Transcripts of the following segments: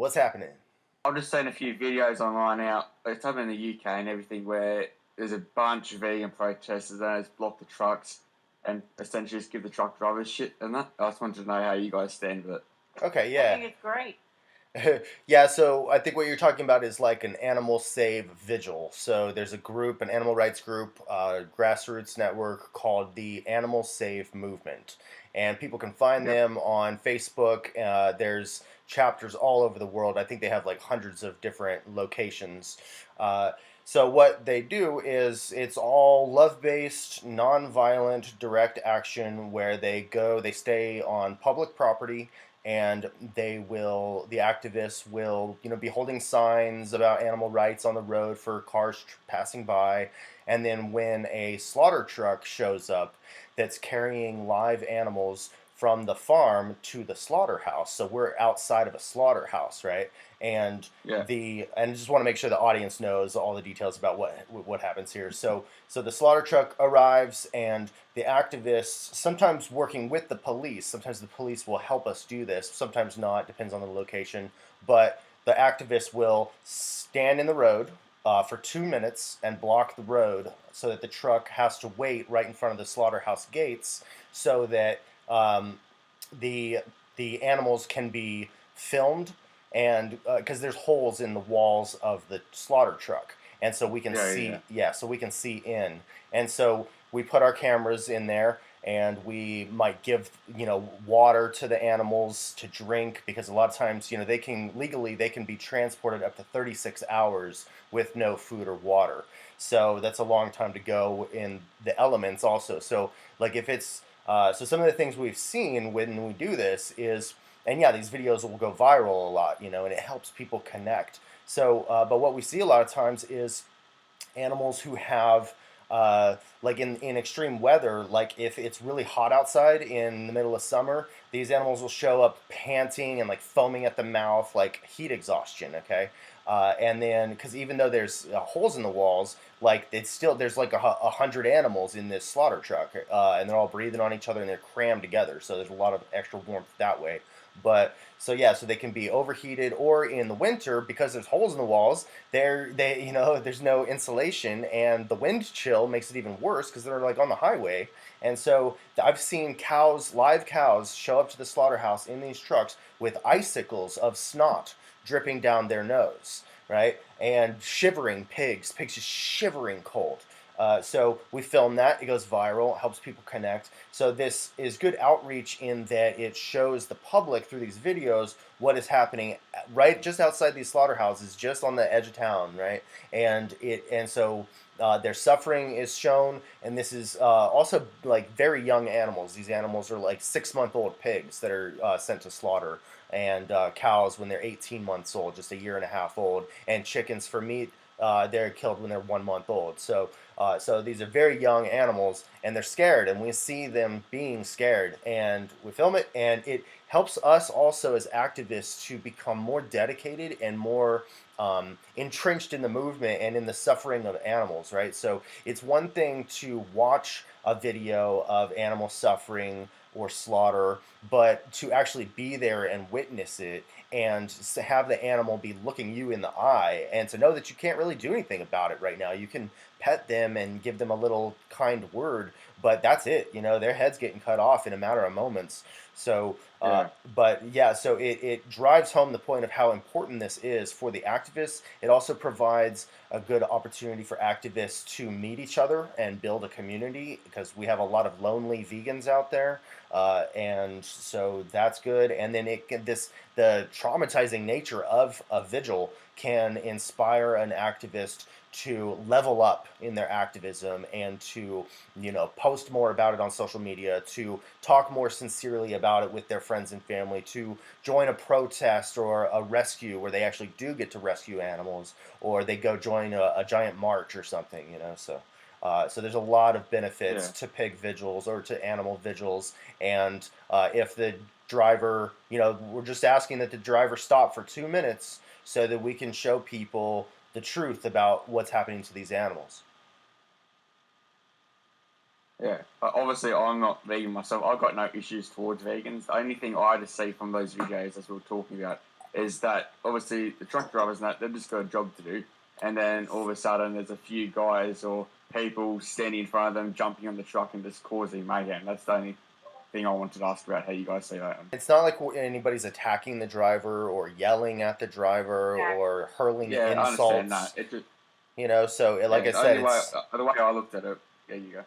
What's happening? I've just seen a few videos online now. It's up in the UK and everything where there's a bunch of vegan protesters and just block the trucks and essentially just give the truck drivers shit and that. I just wanted to know how you guys stand with it. Okay, I yeah. think it's great. Yeah, so I think what you're talking about is like an animal save vigil. So there's a group, an animal rights group, grassroots network called the Animal Save Movement. And people can find Yep. them on Facebook. There's chapters all over the world. I think they have like hundreds of different locations. Uh, so what they do is it's all love-based, non-violent, direct action where they stay on public property, and the activists will be holding signs about animal rights on the road for cars passing by. And then when a slaughter truck shows up that's carrying live animals from the farm to the slaughterhouse, so we're outside of a slaughterhouse, right? and Yeah. and just want to make sure the audience knows all the details about what happens here. So the slaughter truck arrives, and the activists, sometimes working with the police, sometimes the police will help us do this, sometimes not, depends on the location. But the activists will stand in the road for 2 minutes and block the road so that the truck has to wait right in front of the slaughterhouse gates, so that the the animals can be filmed, and because there's holes in the walls of the slaughter truck, and so we can Yeah, see, yeah. yeah, so we can see in. And so we put our cameras in there, and we might give water to the animals to drink, because a lot of times they can be transported up to 36 hours with no food or water. So that's a long time to go in the elements also. So like if it's so some of the things we've seen when we do this is, and yeah, these videos will go viral a lot, and it helps people connect. So, but what we see a lot of times is animals who have, like in extreme weather, like if it's really hot outside in the middle of summer, these animals will show up panting and like foaming at the mouth, like heat exhaustion, okay? And then, because even though there's holes in the walls, like there's like 100 animals in this slaughter truck, and they're all breathing on each other and they're crammed together, so there's a lot of extra warmth that way. But so yeah, so they can be overheated, or in the winter, because there's holes in the walls, there's no insulation, and the wind chill makes it even worse because they're like on the highway. And so I've seen live cows, show up to the slaughterhouse in these trucks with icicles of snot dripping down their nose, right? And shivering pigs just shivering cold. So we film that. It goes viral, helps people connect. So this is good outreach in that it shows the public through these videos what is happening right just outside these slaughterhouses, just on the edge of town, right? And so their suffering is shown, and this is also like very young animals. These animals are like 6-month-old pigs that are sent to slaughter, and cows when they're 18 months old, just a year and a half old, and chickens for meat. They're killed when they're 1 month old. So these are very young animals, and they're scared, and we see them being scared, and we film it, and it helps us also as activists to become more dedicated and more entrenched in the movement and in the suffering of animals, right? So it's one thing to watch a video of animal suffering or slaughter, but to actually be there and witness it, and to have the animal be looking you in the eye, and to know that you can't really do anything about it right now. You can pet them and give them a little kind word, but that's it. Their head's getting cut off in a matter of moments. So, Yeah. but yeah, so it drives home the point of how important this is for the activists. It also provides a good opportunity for activists to meet each other and build a community, because we have a lot of lonely vegans out there, and so that's good. And then the traumatizing nature of a vigil can inspire an activist to level up in their activism, and to post more about it on social media, to talk more sincerely about it with their friends and family, to join a protest or a rescue where they actually do get to rescue animals, or they go join a giant march or something. So there's a lot of benefits Yeah. to pig vigils or to animal vigils. And if the driver, we're just asking that the driver stop for 2 minutes so that we can show people the truth about what's happening to these animals. Yeah. Obviously, I'm not vegan myself. I've got no issues towards vegans. The only thing I just see from those videos, as we were talking about, is that obviously the truck drivers and that they've just got a job to do, and then all of a sudden there's a few guys or people standing in front of them, jumping on the truck and just causing mayhem. That's the only thing I wanted to ask about how you guys see that. It's not like anybody's attacking the driver or yelling at the driver Yeah. or hurling Yeah, I understand insults. that. It just, You know, so like I the said, only way, it's. the way I looked at it, there you go.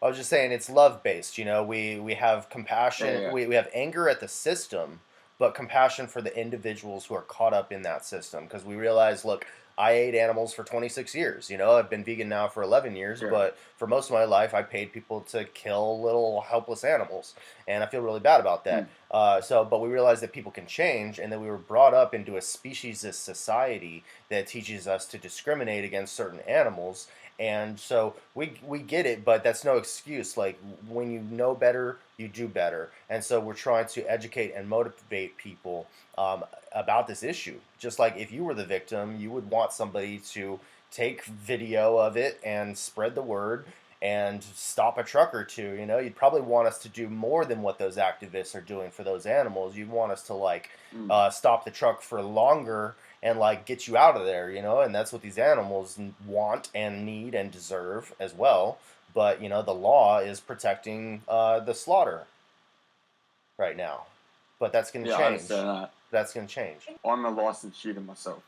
I was just saying it's love based. You know, we have compassion. Yeah. We have anger at the system, but compassion for the individuals who are caught up in that system. Because we realize, look, I ate animals for 26 years. You know, I've been vegan now for 11 years, Yeah. but for most of my life, I paid people to kill little helpless animals, and I feel really bad about that. But we realized that people can change, and that we were brought up into a speciesist society that teaches us to discriminate against certain animals, and so we get it, but that's no excuse. Like, when you know better, you do better. And so we're trying to educate and motivate people about this issue. Just like if you were the victim, you would want somebody to take video of it and spread the word and stop a truck or two. You know, you'd probably want us to do more than what those activists are doing for those animals. You'd want us to stop the truck for longer and like get you out of there, you know, and that's what these animals want and need and deserve as well. But you know, the law is protecting the slaughter right now, but that's going to Yeah, I change. understand that. That's going to change. I'm a licensed shooter myself,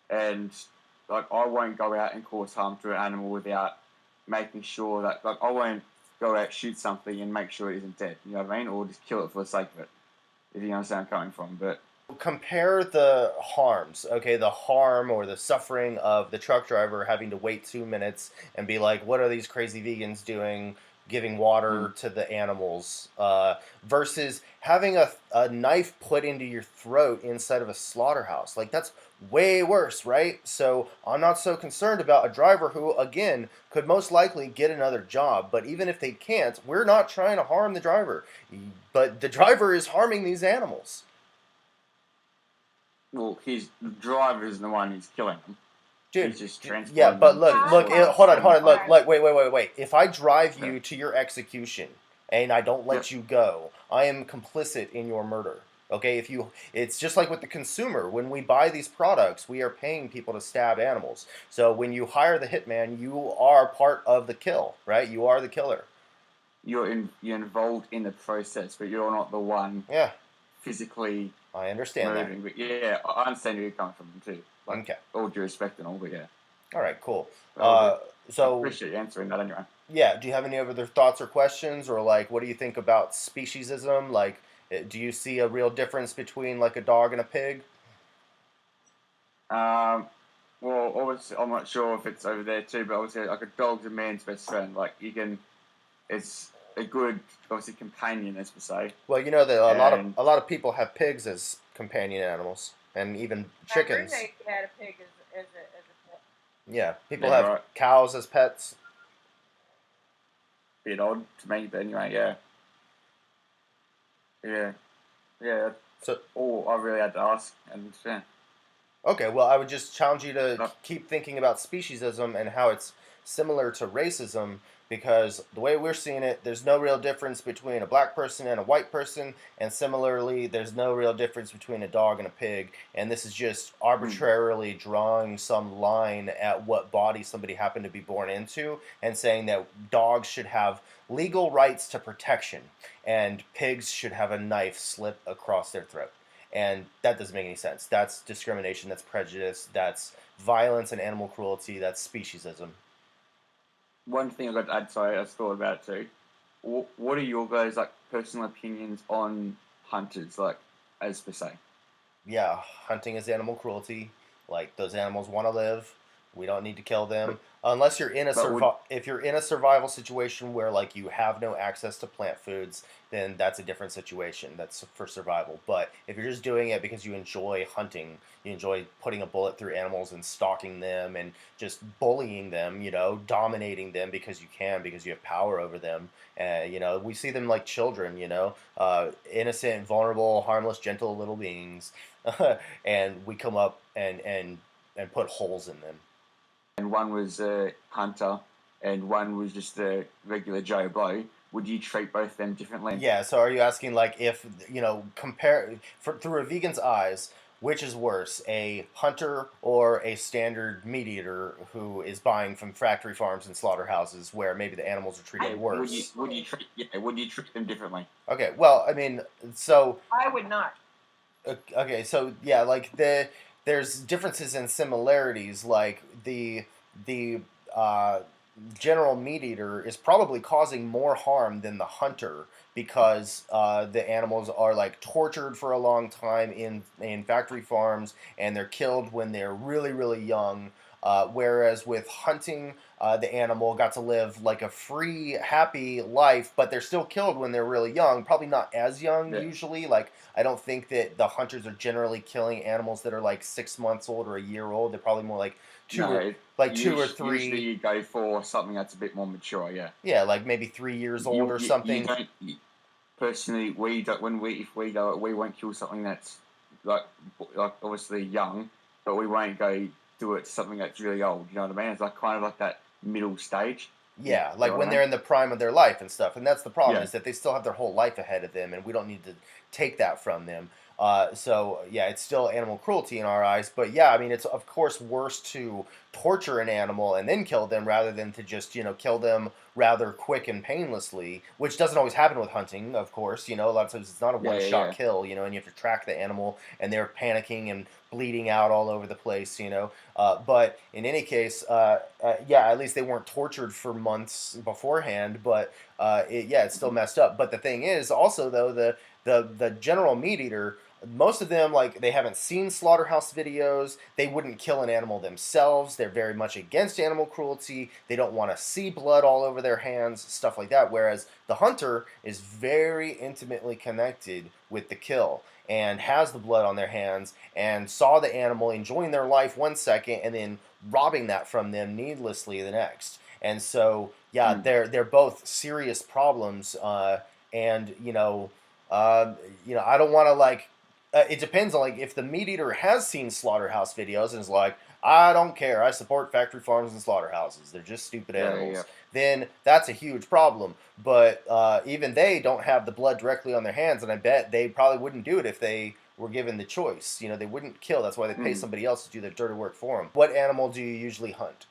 and like I won't go out and cause harm to an animal without making sure that like I won't go out shoot something and make sure it isn't dead. You know what I mean? Or just kill it for the sake of it. If you understand where I'm coming from, but Compare the harms, okay, the harm or the suffering of the truck driver having to wait 2 minutes and be like, what are these crazy vegans doing, giving water to the animals, versus having a knife put into your throat inside of a slaughterhouse. Like, that's way worse, right? So I'm not so concerned about a driver who, again, could most likely get another job. But even if they can't, we're not trying to harm the driver. But the driver is harming these animals. well, his driver is the one who's killing them. Dude, He's just transporting yeah, but them look, to the look, slaughter. hold on, look, Right. wait. If I drive you to your execution and I don't let you go, I am complicit in your murder. Okay, it's just like with the consumer. When we buy these products, we are paying people to stab animals. So when you hire the hitman, you are part of the kill, right? You are the killer. You're involved in the process, but you're not the one Yeah, physically I understand that. moving. But yeah, I understand where you're coming from too. Like, Okay. all due respect and all, but yeah. All right, cool. I So appreciate you answering that anyway. yeah, do you have any other thoughts or questions, or like, what do you think about speciesism? Like, do you see a real difference between like a dog and a pig? Well, obviously, I'm not sure if it's over there too, but obviously, like a dog's a man's best friend. Like it's a good, obviously, companion, as per se. Well, you know that And- a lot of people have pigs as companion animals, and even chickens. My roommate had a pig as a pet. Yeah, people Yeah, have right. cows as pets. Bit odd to me, but anyway, yeah. Yeah. So All I really had to ask, and yeah. okay, well, I would just challenge you to Uh. keep thinking about speciesism and how it's similar to racism, because the way we're seeing it, there's no real difference between a black person and a white person, and similarly, there's no real difference between a dog and a pig, and this is just arbitrarily drawing some line at what body somebody happened to be born into, and saying that dogs should have legal rights to protection, and pigs should have a knife slip across their throat. And that doesn't make any sense. That's discrimination, that's prejudice, that's violence and animal cruelty, that's speciesism. One thing I got to add, sorry, I just thought about it too. What are your guys' like personal opinions on hunters, like as per se? Yeah, hunting is animal cruelty. Like, those animals want to live. We don't need to kill them unless you're in a if you're in a survival situation where like you have no access to plant foods, then that's a different situation. That's for survival. But if you're just doing it because you enjoy hunting, you enjoy putting a bullet through animals and stalking them and just bullying them, you know, dominating them because you can, because you have power over them. You know, we see them like children, you know, innocent, vulnerable, harmless, gentle little beings, and we come up and put holes in them. And one was a hunter, and one was just a regular Joe Blow. Would you treat both of them differently? Yeah, so are you asking like if, you know, compare through a vegan's eyes, which is worse, a hunter or a standard meat eater who is buying from factory farms and slaughterhouses where maybe the animals are treated Yeah, worse? would you treat them differently? Okay, well, I mean, so I would not. okay, so yeah, like there's differences and similarities. Like the uh, general meat eater is probably causing more harm than the hunter because the animals are like tortured for a long time in factory farms and they're killed when they're really young. Whereas with hunting, the animal got to live like a free, happy life, but they're still killed when they're really young. Probably not as young Yeah. usually. Like I don't think that the hunters are generally killing animals that are like 6 months old or a year old. They're probably more like No, two or three. usually you go for something that's a bit more mature. Yeah. Yeah, like maybe 3 years old or You something. don't personally. We don't. When we if we go, we won't kill something that's like obviously young, but we won't go do it to something that's really old. You know what I mean? It's like kind of like that middle stage. Yeah, You like know what when I they're mean? in the prime of their life and stuff. And that's the problem Yeah. is that they still have their whole life ahead of them, and we don't need to take that from them. So yeah, it's still animal cruelty in our eyes. But yeah, I mean, it's of course worse to torture an animal and then kill them rather than to just kill them rather quick and painlessly, which doesn't always happen with hunting. Of course, a lot of times it's not a one shot Yeah. kill. And you have to track the animal, and they're panicking and bleeding out all over the place. But in any case, yeah, at least they weren't tortured for months beforehand. But yeah, it's still messed up. But the thing is, also though, the general meat eater, most of them, like, they haven't seen slaughterhouse videos. They wouldn't kill an animal themselves. They're very much against animal cruelty. They don't want to see blood all over their hands, stuff like that. Whereas the hunter is very intimately connected with the kill and has the blood on their hands and saw the animal enjoying their life 1 second and then robbing that from them needlessly the next. And so, yeah, Mm. they're both serious problems. And I don't want to like. It depends on like if the meat eater has seen slaughterhouse videos and is like, I don't care. I support factory farms and slaughterhouses. They're just stupid animals. Yeah. Then that's a huge problem. But even they don't have the blood directly on their hands, and I bet they probably wouldn't do it if they were given the choice. They wouldn't kill. That's why they pay Mm. somebody else to do their dirty work for them. What animal do you usually hunt?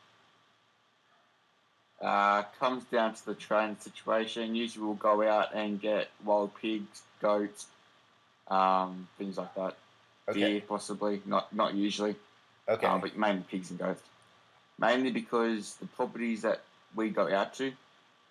Comes down to the training situation. Usually we'll go out and get wild pigs, goats, things like that. Okay. Deer possibly, not usually. Okay. But mainly pigs and goats. Mainly because the properties that we go out to,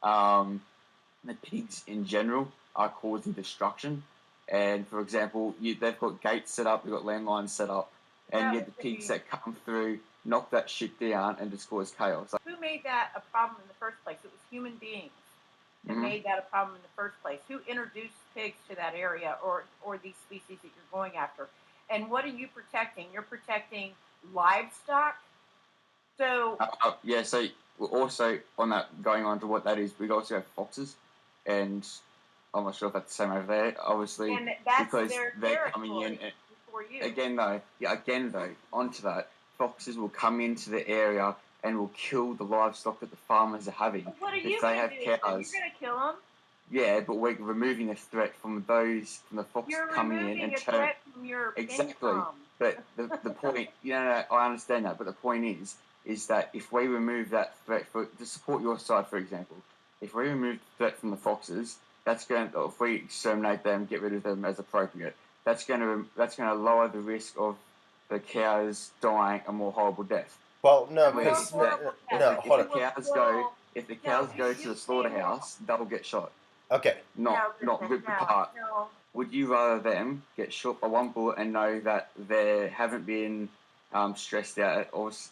the pigs in general are causing destruction. And for example, they've got gates set up, they've got landlines set up, and That yet the would pigs be- that come through knock that shit down and just cause chaos. Who made that a problem in the first place? It was human beings that Mhm. made that a problem in the first place. Who introduced pigs to that area or these species that you're going after? And what are you protecting? You're protecting livestock. So Yeah, so we're also on that, going on to what that is, we also have foxes, and I'm not sure if that's the same over there, obviously, and that's because their they're coming in. territory And before you. again though, onto that, foxes will come into the area and will kill the livestock that the farmers are having. But what are If you they going have to do? You're cows, going to kill them. yeah, but we're removing the threat from the fox You're coming in removing and a threat from your Exactly. income. But the point, I understand that, but the point is that if we remove that threat to support your side, for example, if we remove the threat from the foxes, if we exterminate them, get rid of them as appropriate, that's going to lower the risk of the cows dying a more horrible death. Well, no, More because horrible no, death. hold If on. the cows go to the slaughterhouse, they'll get shot, Okay. not ripped apart. No. Would you rather them get shot by one bullet and know that they haven't been stressed out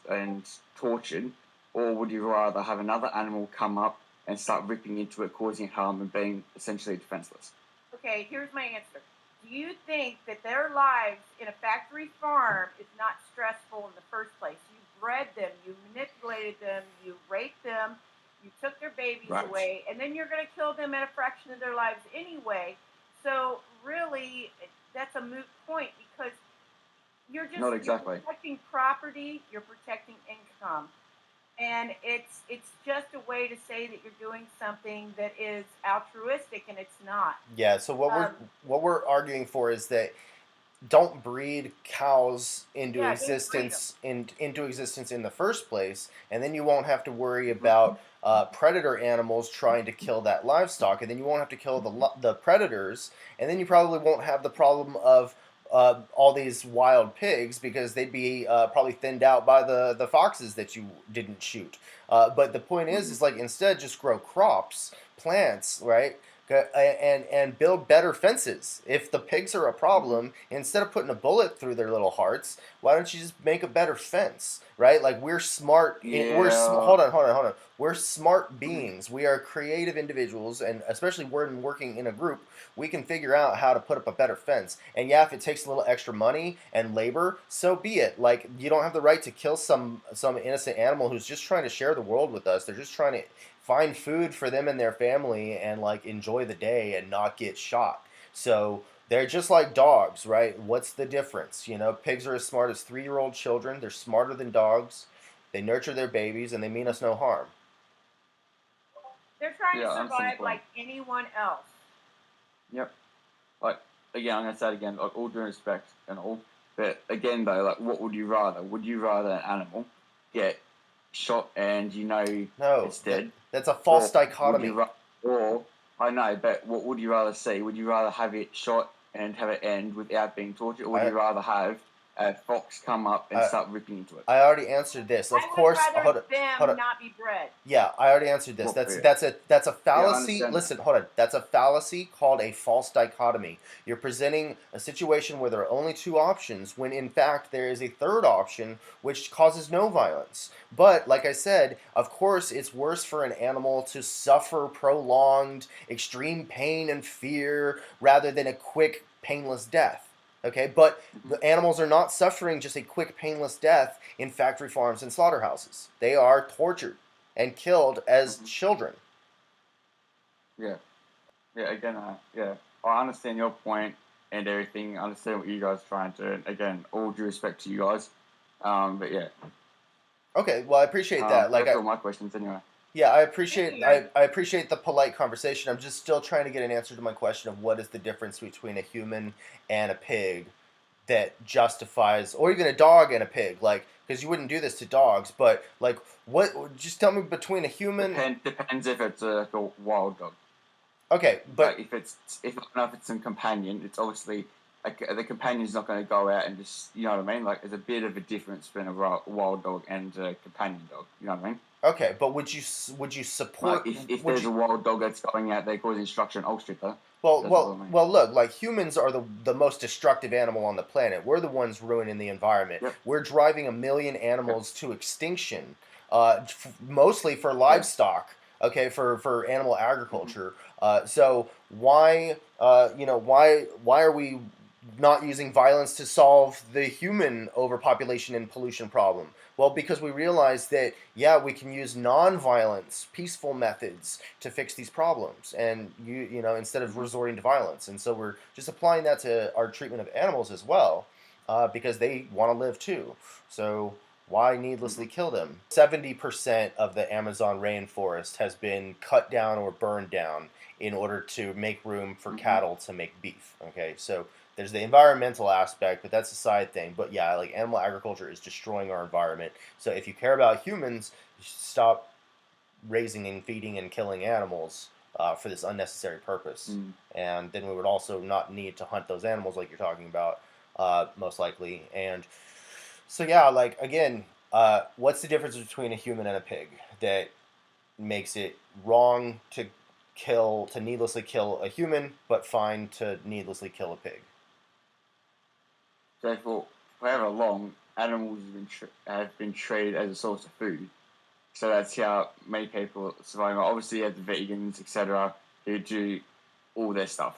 and tortured, or would you rather have another animal come up and start ripping into it, causing harm, and being essentially defenseless? Okay, here's my answer. Do you think that their lives in a factory farm is not stressful in the first place? You bred them, you manipulated them, you raped them, you took their babies Right. away, and then you're going to kill them at a fraction of their lives anyway. So really, that's a moot point because Not exactly. you're protecting property, you're protecting income. And it's just a way to say that you're doing something that is altruistic and it's not. Yeah. So Um, what we're arguing for is that don't breed cows into Yeah, didn't breed 'em. existence into existence in the first place, and then you won't have to worry Mhm. about predator animals trying to kill that livestock, and then you won't have to kill the predators, and then you probably won't have the problem of all these wild pigs because they'd be probably thinned out by the foxes that you didn't shoot. But the point Mhm. is like instead just grow crops, plants, right? And build better fences. If the pigs are a Mhm. problem, instead of putting a bullet through their little hearts, why don't you just make a better fence, right? Like we're smart. Yeah. Hold on. We're smart Mhm. beings. We are creative individuals, and especially when working in a group, we can figure out how to put up a better fence. And yeah, if it takes a little extra money and labor, so be it. Like you don't have the right to kill some innocent animal who's just trying to share the world with us. They're just trying to find food for them and their family and like enjoy the day and not get shot. So they're just like dogs, right? What's the difference? You know, pigs are as smart as 3-year-old children. They're smarter than dogs. They nurture their babies and they mean us no harm. They're trying Yeah, to I understand your survive point. like anyone else. Yep. Like again, I'm gonna say it again, like all due respect and all. But again though, like what would you rather? Would you rather an animal get shot and you know No, it's dead? that's a false Or would you dichotomy. or I know, but what would you rather see? Would you rather have it shot and have it end without being tortured, or would I, you rather have a fox come up and I, start ripping into it? I already answered this. Of I would course, rather hold them on. not be bred. Yeah, I already answered this. Well, That's yeah, that's a that's a yeah, I fallacy. understand that. Listen, hold on. That's a fallacy called a false dichotomy. You're presenting a situation where there are only two options when in fact there is a third option which causes no violence. But like I said, of course it's worse for an animal to suffer prolonged extreme pain and fear rather than a quick painless death. Okay, but Hmm. the animals are not suffering just a quick painless death in factory farms and slaughterhouses. They are tortured and killed as Hmm. children. Yeah, yeah. Again, yeah, I understand your point and everything. I understand what you guys are trying to. And again, all due respect to you guys. But yeah, Okay, well I appreciate that. that's all my questions anyway. Yeah, I Me appreciate neither. I appreciate the polite conversation. I'm just still trying to get an answer to my question of what is the difference between a human and a pig that justifies, or even a dog and a pig, like because you wouldn't do this to dogs, but like what? Just tell me between a human. Depends if it's like a wild dog. Okay, Like but if I don't know if it's a companion, it's obviously like the companion's not going to go out and just you know what I mean. Like there's a bit of a difference between a wild dog and a companion dog. You know what I mean? okay, but would you Like support? if Would there's you? a wild dog that's going out there causing destruction, I'll strip her. Well, That's all well, I mean. well. Look, like humans are the most destructive animal on the planet. We're the ones ruining the environment. Yep. We're driving 1 million Yep. animals to extinction, mostly for Yeah. livestock. Okay, for animal Mm-hmm. agriculture. So why, why are we not using violence to solve the human overpopulation and pollution problem? Well, because we realize that yeah, we can use non-violence, peaceful methods to fix these problems, and instead of Mm-hmm. resorting to violence. And so we're just applying that to our treatment of animals as well, because they want to live too. So why needlessly Mm-hmm. kill them? 70% of the Amazon rainforest has been cut down or burned down in order to make room for Mm-hmm. cattle to make beef. Okay, so there's the environmental aspect, but that's a side thing. But yeah, like animal agriculture is destroying our environment. So if you care about humans, you should stop raising and feeding and killing animals for this unnecessary purpose. Mm-hmm. And then we would also not need to hunt those animals like you're talking about, most likely. And so yeah, like again, what's the difference between a human and a pig that makes it wrong to needlessly kill a human, but fine to needlessly kill a pig? So for however long, animals have been treated as a source of food. So that's how many people survive. Obviously, you have the vegans, etc., who do all their stuff.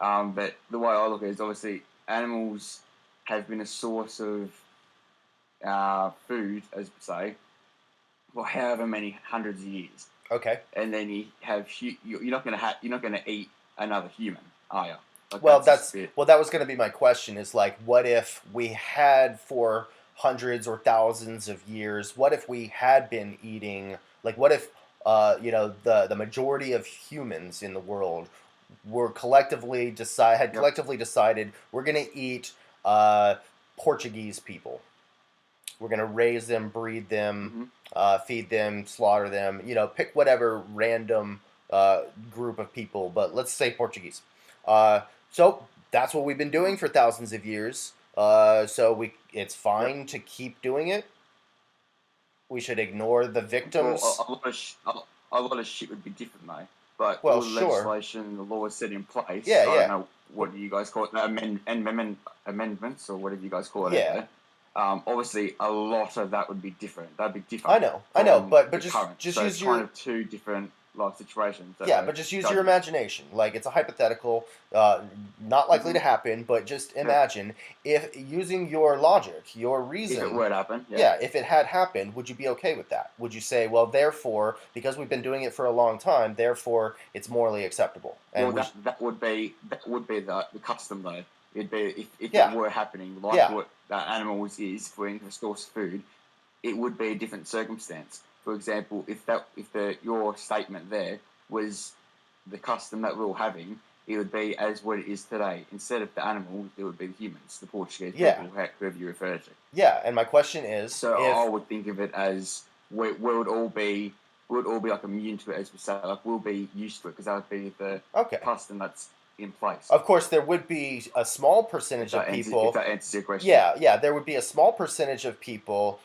But the way I look at it is obviously animals have been a source of food, as per se, for however many hundreds of years. Okay. And then you're not going to eat another human, are you? Like Well, that's just a bit. that was going to be my question. Is like, what if we had for hundreds or thousands of years? What if we had been eating? Like, what if the majority of humans in the world were Yep. collectively decided we're going to eat Portuguese people. We're going to raise them, breed them, Mm-hmm. feed them, slaughter them. Pick whatever random group of people, but let's say Portuguese. So that's what we've been doing for thousands of years. So it's Yep. fine to keep doing it. We should ignore the Well, victims. a lot of shit would be different though. Like Well, all the sure. legislation and the laws set in place. Yeah, I don't yeah, know what you guys call it, amendments or whatever you guys call it out yeah. there. Obviously, a lot of that would be different. That'd be I different know, I know, from but the just current. just So it's use kind your of two different life situations that yeah, we're but just use your judging. imagination. Like it's a hypothetical, not likely Mm-hmm. to happen, but just Yeah. imagine if using your logic, your If it reason, were to happen, yeah. yeah, if it had happened, would you be okay with that? Would you say, well, therefore, because we've been doing it for a long time, therefore it's morally acceptable, Well, and we, that would be the custom though. It'd be if it yeah, were happening, like yeah, what that animals is for source food, it would be a different circumstance. For example, if your statement there was the custom that we're all having, it would be as what it is today. Instead of the animals, it would be the humans, the Portuguese yeah, people, whoever you refer to. yeah. And my question is, So I if would think of it as we would all be like immune to it, as we say, like we'll be used to it because that would be the okay, custom that's in place. of course, there would be a small percentage of If people. that answers your question. Yeah, yeah, there would be a small percentage of people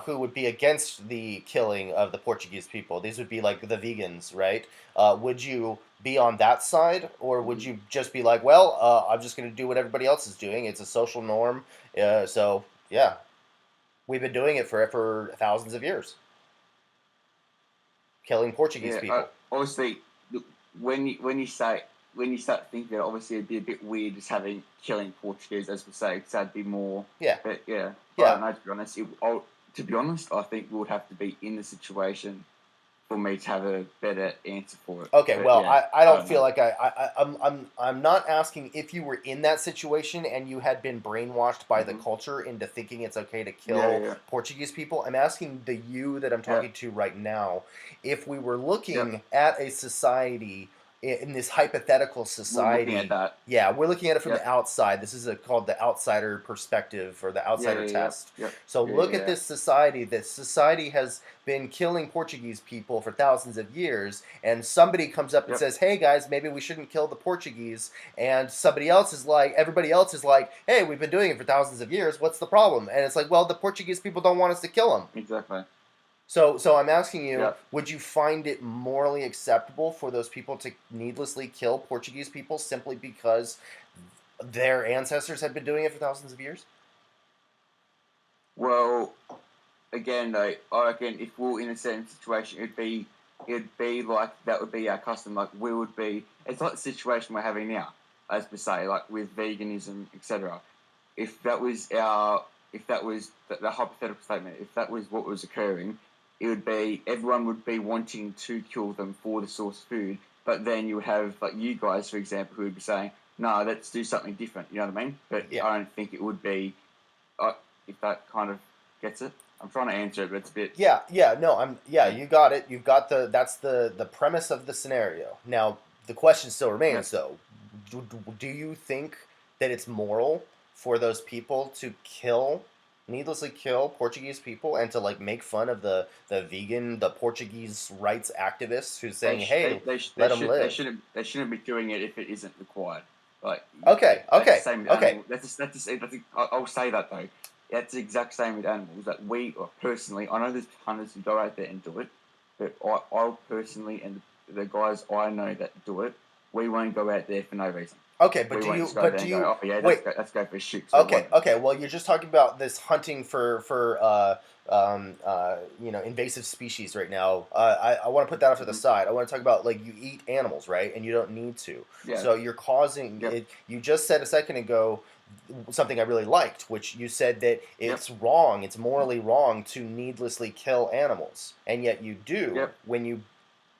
who would be against the killing of the Portuguese people. These would be like the vegans, right? Would you be on that side, or would Mhm. you just be like, well, I'm just going to do what everybody else is doing? It's a social norm. So, yeah, we've been doing it for thousands of years, killing Portuguese Yeah, people. obviously, when you start thinking, obviously it'd be a bit weird just having killing Portuguese, as we say, because that'd be more. Yeah, But yeah, I yeah. don't know. To be honest, to be honest, I think we would have to be in the situation for me to have a better answer for it. Okay, But well, yeah, I I don't don't feel know. like I'm not asking if you were in that situation and you had been brainwashed by the Hmm. culture into thinking it's okay to Yeah, kill yeah, Portuguese people. I'm asking the you that I'm yeah, talking to right now, if we were yep. looking at a society in this hypothetical We're looking at society. that. Yeah, we're looking at it from the Yep. outside. This is called the outsider perspective or the Yeah, outsider yeah, yep, test. yep, So yeah, look yeah, at yeah. this society. This society has been killing Portuguese people for thousands of years, and somebody comes up and Yep. says, "Hey guys, maybe we shouldn't kill the Portuguese," and everybody else is like, "Hey, we've been doing it for thousands of years. What's the problem?" And it's like, well, the Portuguese people don't want us to kill them. Exactly. So I'm asking you, Yep. would you find it morally acceptable for those people to needlessly kill Portuguese people simply because their ancestors had been doing it for thousands of years? Well, again, though, I reckon if we were in a certain situation, it'd be like that would be our custom. Like we would be. It's like the situation we're having now, as per se, like with veganism, etc. If that was the hypothetical statement, if that was what was occurring, it would be everyone would be wanting to kill them for the source of food. But then you would have like you guys, for example, who would be saying, "No, let's do something different." You know what I mean? But Yeah. I don't think it would be. If that kind of gets it. I'm trying to answer it, but it's a bit. Yeah, yeah, no, yeah, Yeah. you got it. You've got that's the premise of the scenario. Now, the question still remains Yep. though. Do you think that it's moral for those people to needlessly kill Portuguese people and to like make fun of the vegan, the Portuguese rights activists who's saying, "Hey, let them live." They shouldn't be doing it if it isn't required. Like Okay, that's the okay, same with okay. animals. I'll say that though. That's the exact same with animals. That personally, I know there's hunters who go out there and do it, but I personally and the guys I know that do it, we won't go out there for no reason. Okay, We won't just go there do and you go, oh yeah, wait, let's go for a shoot. So okay, won't. okay. Well, you're just talking about this hunting for invasive species right now. I want to put that off to the Mm-hmm. side. I want to talk about like you eat animals, right? And you don't need to. Yeah. So you're causing Yep. it. You just said a second ago something I really liked, which you said that Yep. it's wrong, it's morally wrong to needlessly kill animals, and yet you do Yep. when you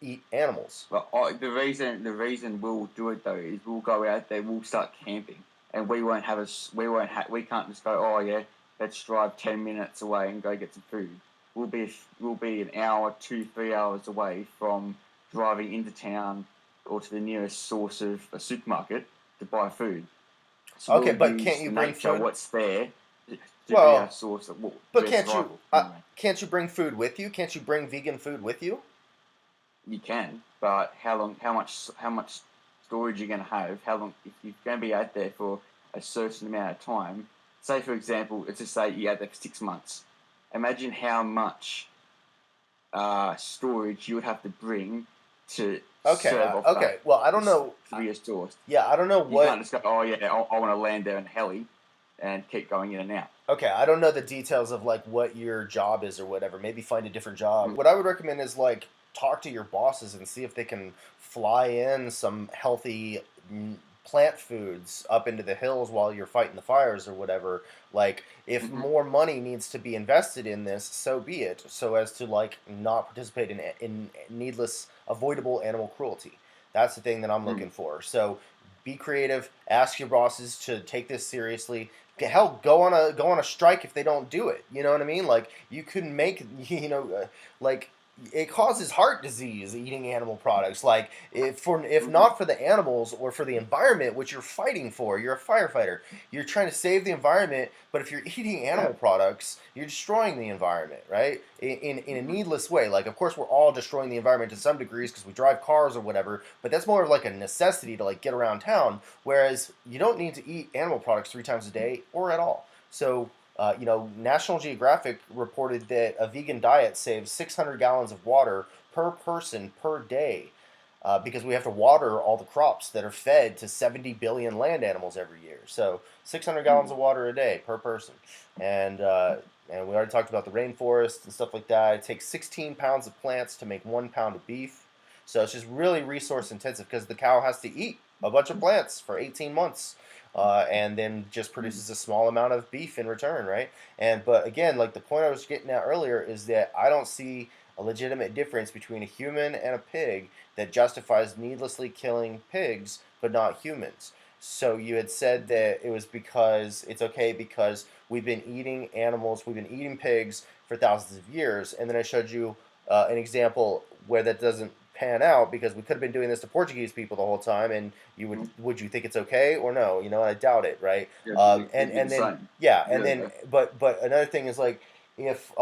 eat animals. But the reason we'll do it though is we'll go out there, we'll start camping, and we can't just go, oh yeah, let's drive 10 minutes away and go get some food. We'll be an hour, 2, 3 hours away from driving into town or to the nearest source of a supermarket to buy food. So Okay, we'll but use can't you the bring nature, food? what's there, to be our Well, source of what but their survival. can't you bring food with you? Can't you bring vegan food with you? You can, but how long? How much storage you're going to have? How long? If you're going to be out there for a certain amount of time, say for example, let's just say you're out there for 6 months. Imagine how much storage you would have to bring to Okay, serve off okay. that Well, I don't know. to be a source. Yeah, I don't know You can't what. just go, oh yeah, I want to land there in heli, and keep going in and out. Okay, I don't know the details of like what your job is or whatever. Maybe find a different job. Mm. What I would recommend is like talk to your bosses and see if they can fly in some healthy plant foods up into the hills while you're fighting the fires or whatever. Like if Mm-hmm. more money needs to be invested in this, so be it. So as to like not participate in needless, avoidable animal cruelty. That's the thing that I'm Mm. looking for. So be creative. Ask your bosses to take this seriously. Hell, go on a strike if they don't do it. You know what I mean? Like you couldn't make like it causes heart disease eating animal products. Like if Mm-hmm. not for the animals or for the environment, which you're fighting for, you're a firefighter. You're trying to save the environment, but if you're eating animal Yeah. products, you're destroying the environment, right? In a Mm-hmm. needless way. Like of course we're all destroying the environment to some degrees because we drive cars or whatever, but that's more of like a necessity to like get around town. Whereas you don't need to eat animal products 3 times a day or at all. So, National Geographic reported that a vegan diet saves 600 gallons of water per person per day because we have to water all the crops that are fed to 70 billion land animals every year. So, 600 gallons Mm. of water a day per person. And we already talked about the rainforest and stuff like that. It takes 16 pounds of plants to make 1 pound of beef. So it's just really resource intensive because the cow has to eat a bunch of plants for 18 months. And then just produces a small amount of beef in return, right? But again, like the point I was getting at earlier is that I don't see a legitimate difference between a human and a pig that justifies needlessly killing pigs but not humans. So you had said that it was because it's okay because we've been eating animals, we've been eating pigs for thousands of years, and then I showed you an example where that doesn't pan out because we could have been doing this to Portuguese people the whole time, and Mm. would you think it's okay or no? I doubt it, right? Yeah, And it'd be the then same. yeah, and Really, then though. but another thing is like if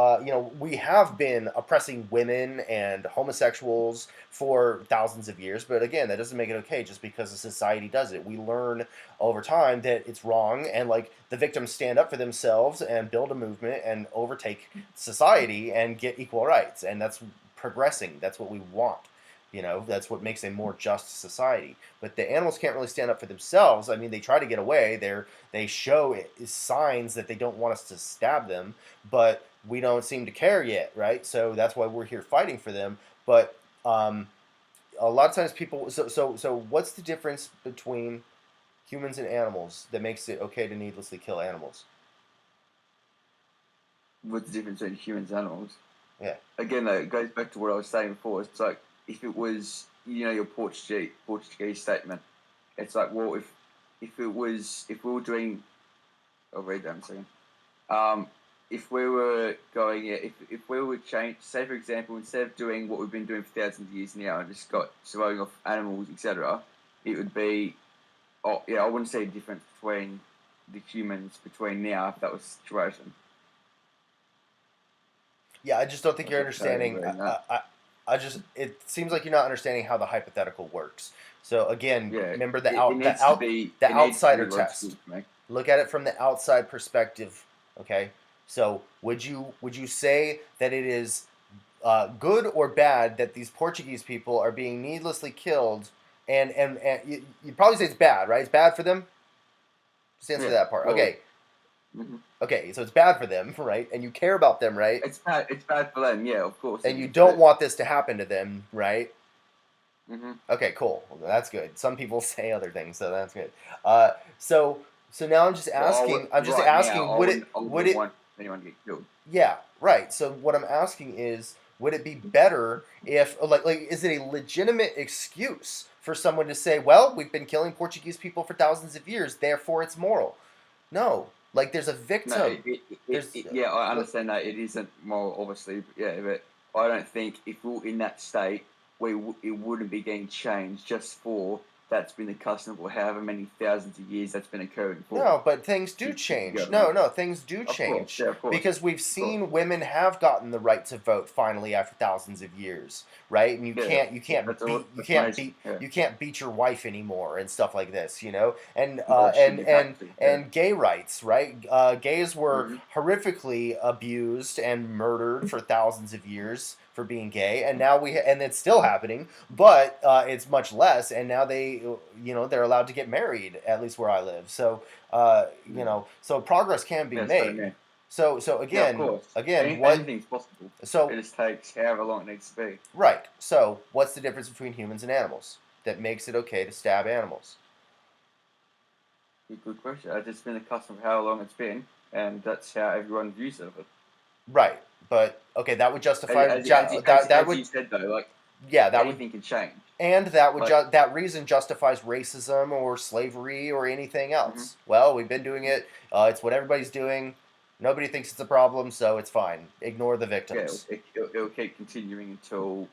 we have been oppressing women and homosexuals for thousands of years, but again, that doesn't make it okay just because a society does it. We learn over time that it's wrong, and like the victims stand up for themselves and build a movement and overtake society and get equal rights, and that's progressing. That's what we want. That's what makes a more just society. But the animals can't really stand up for themselves. I mean, they try to get away. They show signs that they don't want us to stab them, but we don't seem to care yet, right? So that's why we're here fighting for them. But a lot of times people. So what's the difference between humans and animals that makes it okay to needlessly kill animals? What's the difference between humans and animals? Yeah. Again, though, it goes back to what I was saying before. It's like if it was, your Portuguese statement. It's like, well, if we were doing, I'll read that in a second. If we were going, yeah, if we were change, say for example, instead of doing what we've been doing for thousands of years now and just got surviving off animals, etc., it would be, oh yeah, I wouldn't see a difference between the humans between now if that was the situation. Yeah, I just don't think I you're think so, understanding. reading that. I just it seems like you're not understanding how the hypothetical works. So again, Yeah, remember it needs to be the it needs to outsider be logical test. for me. Look at it from the outside perspective. Okay, so would you say that it is good or bad that these Portuguese people are being needlessly killed? And you'd probably say it's bad, right? It's bad for them. Just answer Yeah, that part. well, Okay, mhm. okay, so it's bad for them, right? And you care about them, right? It's bad. It's bad for them. Yeah, of course it And you is. don't want this to happen to them, right? Hmm. Okay, cool. Well, that's good. Some people say other things, so that's good. Uh, so so now I'm just asking. I'm just Right now, asking. Would it I would wouldn't it? want anyone to get killed. Yeah, right. So what I'm asking is, would it be better if like is it a legitimate excuse for someone to say, well, we've been killing Portuguese people for thousands of years, therefore it's moral? No, like there's a No, victim. There's yeah, I understand that it isn't moral, obviously. But yeah, but I don't think if we were in that state, it wouldn't be getting changed just for that's been the custom for however many thousands of years that's been occurring for. No, but things do You change. go, No, things do of course, change yeah, of course. because we've seen women have gotten the right to vote finally after thousands of years, right? And you Yeah, can't that's beat amazing. Yeah. you can't beat your wife anymore and stuff like this, you know. And Well, shouldn't have to, yeah. and gay rights, right? Gays were Mhm. horrifically abused and murdered for thousands of years for being gay, and now and it's still happening, but it's much less. And now they're allowed to get married, at least where I live. So so progress can be Yeah, so, made. yeah. So Yeah, of course. what? Anything's possible. So It just takes however long it needs to be. right. So what's the difference between humans and animals that makes it okay to stab animals? Good question. It's just been a custom of how long it's been, and that's how everyone views it. Right. But okay, that would justify As you said though, like that would anything can change. and that would Like, that reason justifies racism or slavery or anything else. Well, we've been doing it. It's what everybody's doing. Nobody thinks it's a problem, so it's fine. Ignore the yeah, victims. it'll keep continuing until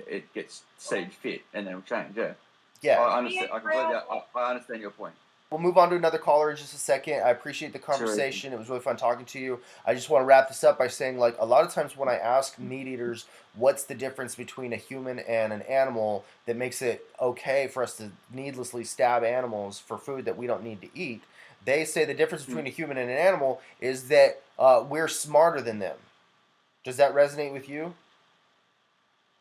it gets seen fit, and then it'll change. Yeah. Yeah. I understand. I understand your point. We'll move on to another caller in just a second. I appreciate the conversation. It was really fun talking to you. I just want to wrap this up by saying, like, a lot of times when I ask meat eaters what's the difference between a human and an animal that makes it okay for us to needlessly stab animals for food that we don't need to eat, they say the difference between a human and an animal is that we're smarter than them. Does that resonate with you?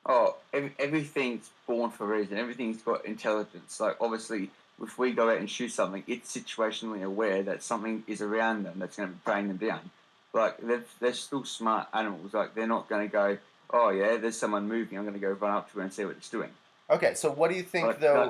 Oh, everything's born for a reason. Everything's got intelligence. Like, obviously, if we go out and shoot something, it's situationally aware that something is around them that's going to bring them down. Like, they're still smart animals. Like, they're not going to go, oh, yeah, there's someone moving. I'm going to go run up to it and see what it's doing. Okay, so what do you think, Like, though?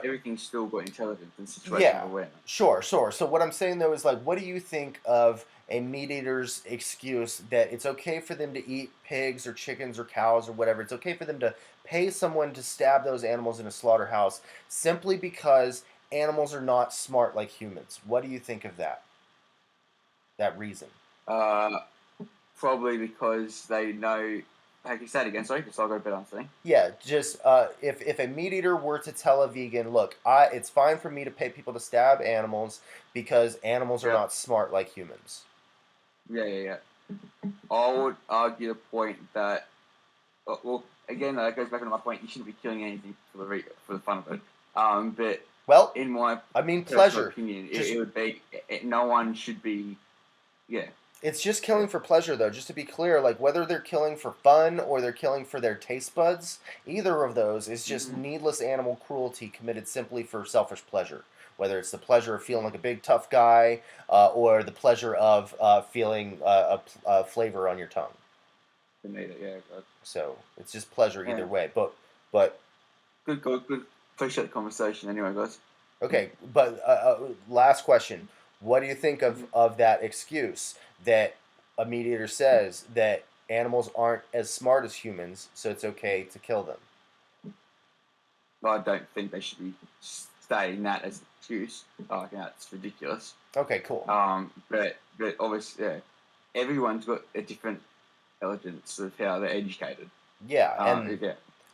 everything's still got intelligence and situational awareness. Sure. So what I'm saying, though, is, like, what do you think of a meat eater's excuse that it's okay for them to eat pigs or chickens or cows or whatever? It's okay for them to pay someone to stab those animals in a slaughterhouse simply because animals are not smart like humans. What do you think of that reason? Probably because they know. How can you say it again? Sorry, because I'll go a bit on something. Yeah, just if a meat eater were to tell a vegan, look, it's fine for me to pay people to stab animals because animals are not smart like humans. Yeah. I would argue the point that, well, again, that goes back to my point. You shouldn't be killing anything for the fun of it. But well, in my pleasure opinion, it would be no one should be. Yeah. It's just killing for pleasure, though. Just to be clear, like whether they're killing for fun or they're killing for their taste buds, either of those is just needless animal cruelty committed simply for selfish pleasure. Whether it's the pleasure of feeling like a big tough guy or the pleasure of feeling a flavor on your tongue. So it's just pleasure either way. But good. Appreciate the conversation. Anyway, guys. Okay, but last question. What do you think of that excuse that a meat eater says that animals aren't as smart as humans, so it's okay to kill them? I don't think they should be stating that as an excuse. That's ridiculous. Okay, cool. But obviously, everyone's got a different intelligence of how they're educated. Yeah,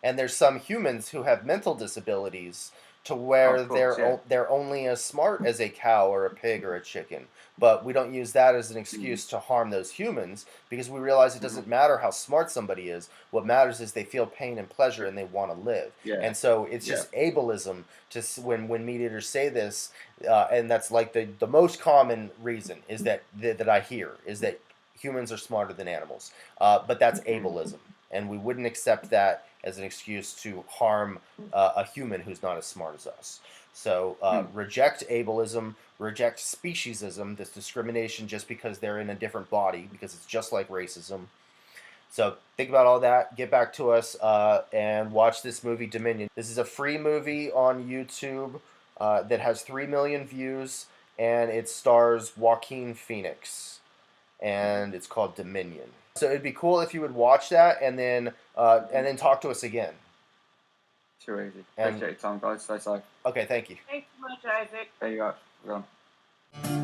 and there's some humans who have mental disabilities to where they're only as smart as a cow or a pig or a chicken. But we don't use that as an excuse to harm those humans because we realize it doesn't matter how smart somebody is. What matters is they feel pain and pleasure and they want to live. Yeah. And so it's just ableism to when meat eaters say this, and that's like the most common reason is that I hear is that humans are smarter than animals. But that's ableism, and we wouldn't accept that as an excuse to harm a human who's not as smart as us. So reject ableism, reject speciesism, this discrimination just because they're in a different body, because it's just like racism. So think about all that, get back to us, and watch this movie, Dominion. This is a free movie on YouTube that has 3 million views, and it stars Joaquin Phoenix, and it's called Dominion. So it'd be cool if you would watch that and then talk to us again. Too easy. Appreciate your time, guys. Stay safe. Okay, thank you. Thanks so much, Isaac. There you go.